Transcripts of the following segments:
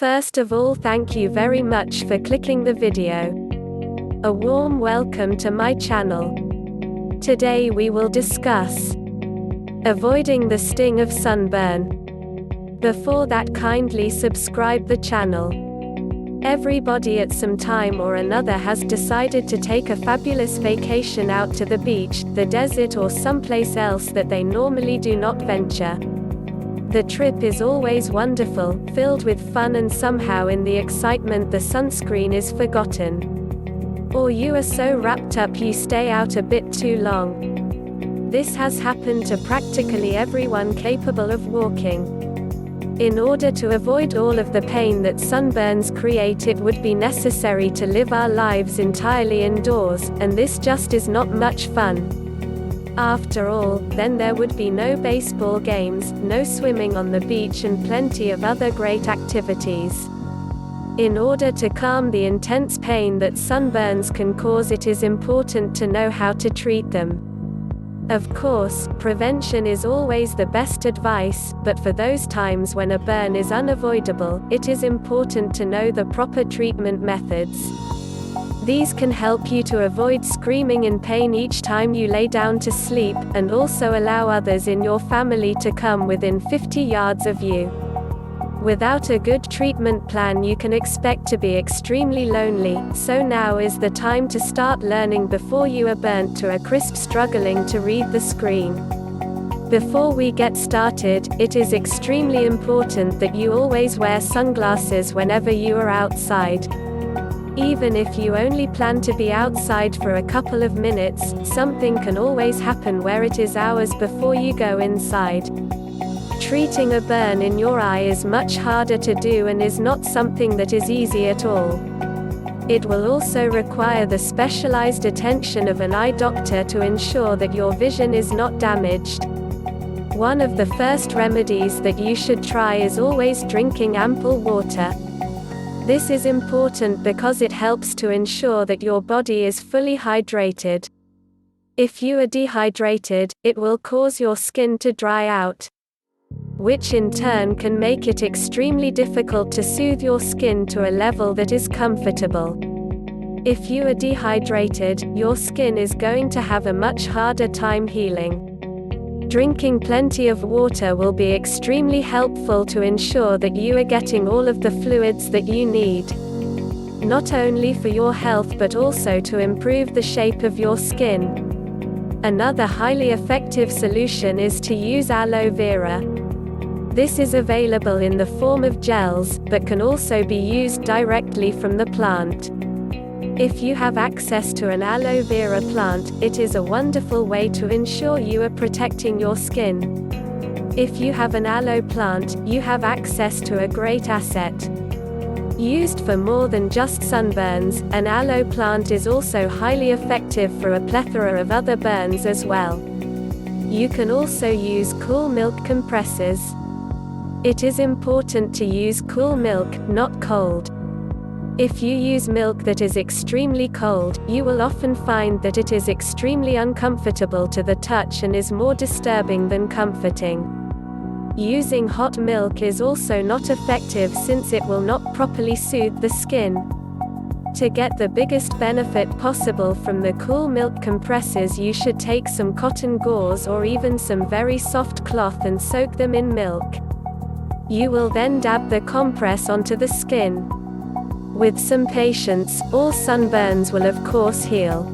First of all, thank you very much for clicking the video. A warm welcome to my channel. Today we will discuss avoiding the sting of sunburn. Before that, kindly subscribe the channel. Everybody at some time or another has decided to take a fabulous vacation out to the beach, the desert, or someplace else that they normally do not venture. The trip is always wonderful, filled with fun, and somehow in the excitement the sunscreen is forgotten. Or you are so wrapped up you stay out a bit too long. This has happened to practically everyone capable of walking. In order to avoid all of the pain that sunburns create, it would be necessary to live our lives entirely indoors, and this just is not much fun. After all, then there would be no baseball games, no swimming on the beach, and plenty of other great activities. In order to calm the intense pain that sunburns can cause, it is important to know how to treat them. Of course, prevention is always the best advice, but for those times when a burn is unavoidable, it is important to know the proper treatment methods. These can help you to avoid screaming in pain each time you lay down to sleep, and also allow others in your family to come within 50 yards of you. Without a good treatment plan, you can expect to be extremely lonely, so now is the time to start learning before you are burnt to a crisp struggling to read the screen. Before we get started, it is extremely important that you always wear sunglasses whenever you are outside. Even if you only plan to be outside for a couple of minutes, something can always happen where it is hours before you go inside. Treating a burn in your eye is much harder to do and is not something that is easy at all. It will also require the specialized attention of an eye doctor to ensure that your vision is not damaged. One of the first remedies that you should try is always drinking ample water. This is important because it helps to ensure that your body is fully hydrated. If you are dehydrated, it will cause your skin to dry out, which in turn can make it extremely difficult to soothe your skin to a level that is comfortable. If you are dehydrated, your skin is going to have a much harder time healing. Drinking plenty of water will be extremely helpful to ensure that you are getting all of the fluids that you need, not only for your health but also to improve the shape of your skin. Another highly effective solution is to use aloe vera. This is available in the form of gels, but can also be used directly from the plant. If you have access to an aloe vera plant, it is a wonderful way to ensure you are protecting your skin. If you have an aloe plant, you have access to a great asset. Used for more than just sunburns, an aloe plant is also highly effective for a plethora of other burns as well. You can also use cool milk compresses. It is important to use cool milk, not cold. If you use milk that is extremely cold, you will often find that it is extremely uncomfortable to the touch and is more disturbing than comforting. Using hot milk is also not effective since it will not properly soothe the skin. To get the biggest benefit possible from the cool milk compresses, you should take some cotton gauze or even some very soft cloth and soak them in milk. You will then dab the compress onto the skin. With some patience, all sunburns will of course heal.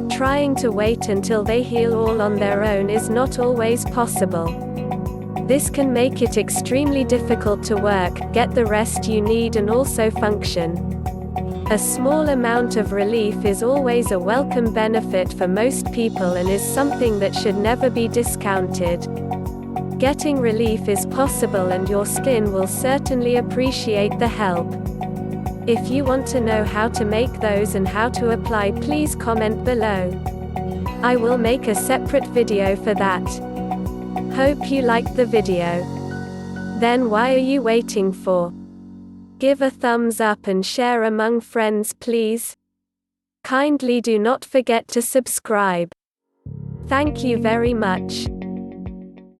Trying to wait until they heal all on their own is not always possible. This can make it extremely difficult to work, get the rest you need, and also function. A small amount of relief is always a welcome benefit for most people and is something that should never be discounted. Getting relief is possible and your skin will certainly appreciate the help. If you want to know how to make those and how to apply, please comment below. I will make a separate video for that. Hope you liked the video. Then why are you waiting for? Give a thumbs up and share among friends, please. Kindly do not forget to subscribe. Thank you very much.